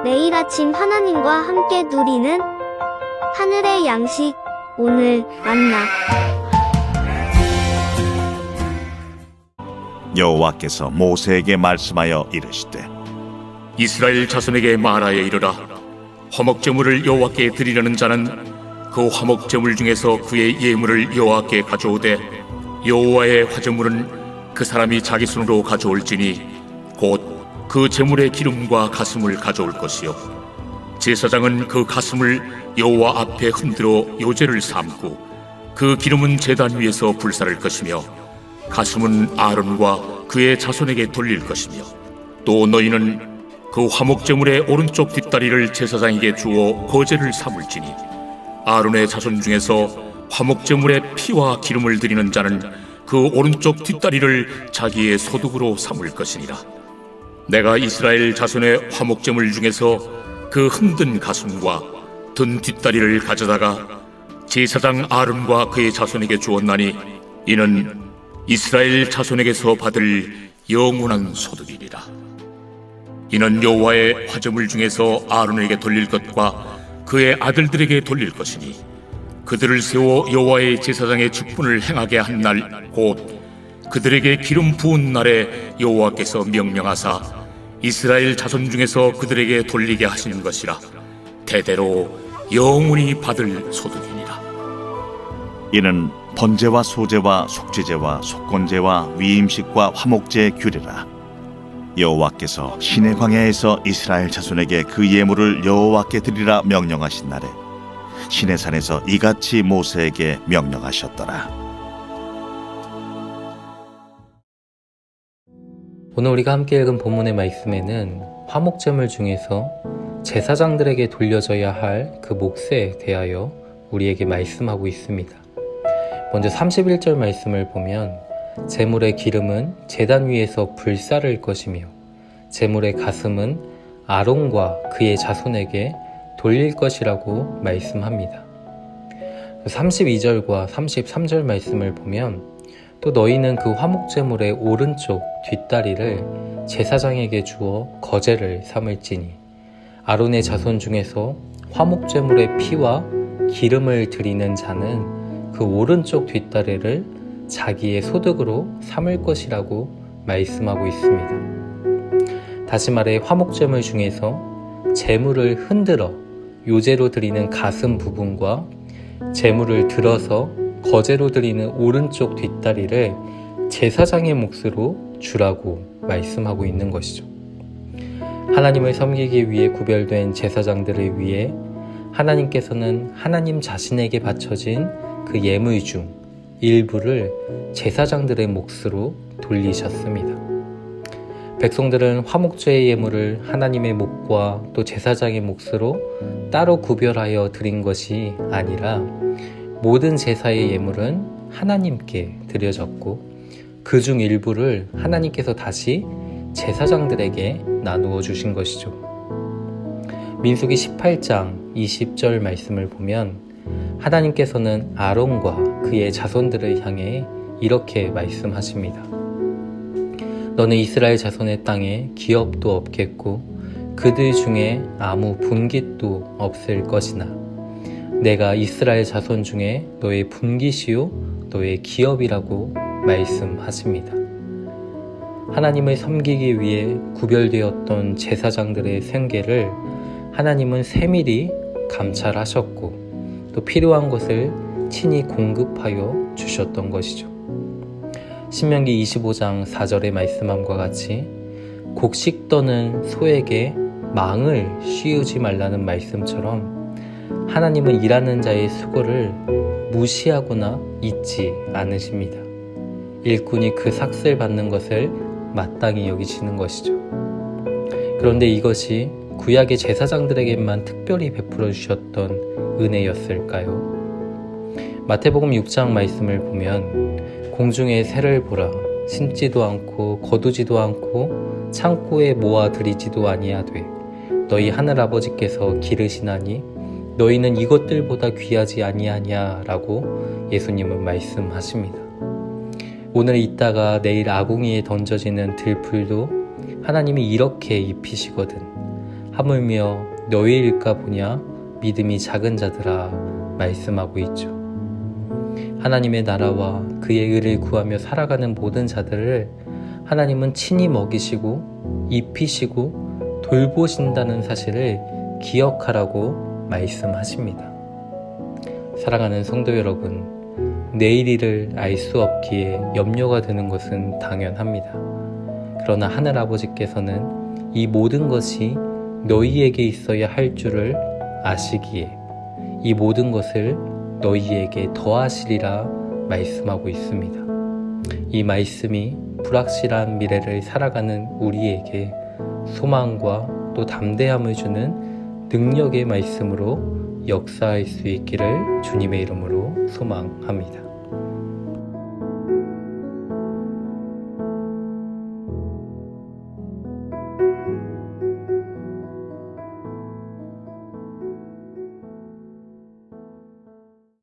매일 아침 하나님과 함께 누리는 하늘의 양식, 오늘 만나. 여호와께서 모세에게 말씀하여 이르시되 이스라엘 자손에게 말하여 이르라. 화목제물을 여호와께 드리려는 자는 그 화목제물 중에서 그의 예물을 여호와께 가져오되 여호와의 화제물은 그 사람이 자기 손으로 가져올지니 곧 그 제물의 기름과 가슴을 가져올 것이요 제사장은 그 가슴을 여호와 앞에 흔들어 요제를 삼고 그 기름은 제단 위에서 불사를 것이며 가슴은 아론과 그의 자손에게 돌릴 것이며 또 너희는 그 화목제물의 오른쪽 뒷다리를 제사장에게 주어 거제를 삼을지니 아론의 자손 중에서 화목제물의 피와 기름을 드리는 자는 그 오른쪽 뒷다리를 자기의 소득으로 삼을 것이니라. 내가 이스라엘 자손의 화목제물 중에서 그 흔든 가슴과 든 뒷다리를 가져다가 제사장 아론과 그의 자손에게 주었나니 이는 이스라엘 자손에게서 받을 영원한 소득이니라. 이는 여호와의 화제물 중에서 아론에게 돌릴 것과 그의 아들들에게 돌릴 것이니 그들을 세워 여호와의 제사장의 직분을 행하게 한 날 곧 그들에게 기름 부은 날에 여호와께서 명령하사 이스라엘 자손 중에서 그들에게 돌리게 하시는 것이라. 대대로 영원히 받을 소득이니라. 이는 번제와 소제와 속죄제와 속건제와 위임식과 화목제의 규례라. 여호와께서 시내 광야에서 이스라엘 자손에게 그 예물을 여호와께 드리라 명령하신 날에 시내산에서 이같이 모세에게 명령하셨더라. 오늘 우리가 함께 읽은 본문의 말씀에는 화목제물 중에서 제사장들에게 돌려져야 할 그 몫에 대하여 우리에게 말씀하고 있습니다. 먼저 31절 말씀을 보면 제물의 기름은 제단 위에서 불사를 것이며 제물의 가슴은 아론과 그의 자손에게 돌릴 것이라고 말씀합니다. 32절과 33절 말씀을 보면 또 너희는 그 화목제물의 오른쪽 뒷다리를 제사장에게 주어 거제를 삼을지니 아론의 자손 중에서 화목제물의 피와 기름을 드리는 자는 그 오른쪽 뒷다리를 자기의 소득으로 삼을 것이라고 말씀하고 있습니다. 다시 말해 화목제물 중에서 제물을 흔들어 요제로 드리는 가슴 부분과 제물을 들어서 거제로 드리는 오른쪽 뒷다리를 제사장의 몫으로 주라고 말씀하고 있는 것이죠. 하나님을 섬기기 위해 구별된 제사장들을 위해 하나님께서는 하나님 자신에게 바쳐진 그 예물 중 일부를 제사장들의 몫으로 돌리셨습니다. 백성들은 화목제의 예물을 하나님의 몫과 또 제사장의 몫으로 따로 구별하여 드린 것이 아니라 모든 제사의 예물은 하나님께 드려졌고 그중 일부를 하나님께서 다시 제사장들에게 나누어 주신 것이죠. 민수기 18장 20절 말씀을 보면 하나님께서는 아론과 그의 자손들을 향해 이렇게 말씀하십니다. 너는 이스라엘 자손의 땅에 기업도 없겠고 그들 중에 아무 분깃도 없을 것이나 내가 이스라엘 자손 중에 너의 분깃이요 너의 기업이라고 말씀하십니다. 하나님을 섬기기 위해 구별되었던 제사장들의 생계를 하나님은 세밀히 감찰하셨고 또 필요한 것을 친히 공급하여 주셨던 것이죠. 신명기 25장 4절의 말씀함과 같이 곡식 떠는 소에게 망을 씌우지 말라는 말씀처럼 하나님은 일하는 자의 수고를 무시하거나 잊지 않으십니다. 일꾼이 그 삭슬 받는 것을 마땅히 여기시는 것이죠. 그런데 이것이 구약의 제사장들에게만 특별히 베풀어 주셨던 은혜였을까요? 마태복음 6장 말씀을 보면 공중의 새를 보라 심지도 않고 거두지도 않고 창고에 모아 들이지도 아니하되 너희 하늘아버지께서 기르시나니 너희는 이것들보다 귀하지 아니하냐라고 예수님은 말씀하십니다. 오늘 있다가 내일 아궁이에 던져지는 들풀도 하나님이 이렇게 입히시거든 하물며 너희일까 보냐 믿음이 작은 자들아 말씀하고 있죠. 하나님의 나라와 그의 의를 구하며 살아가는 모든 자들을 하나님은 친히 먹이시고 입히시고 돌보신다는 사실을 기억하라고 말씀하십니다. 사랑하는 성도 여러분, 내일 일을 알 수 없기에 염려가 되는 것은 당연합니다. 그러나 하늘아버지께서는 이 모든 것이 너희에게 있어야 할 줄을 아시기에 이 모든 것을 너희에게 더하시리라 말씀하고 있습니다. 이 말씀이 불확실한 미래를 살아가는 우리에게 소망과 또 담대함을 주는 능력의 말씀으로 역사할 수 있기를 주님의 이름으로 소망합니다.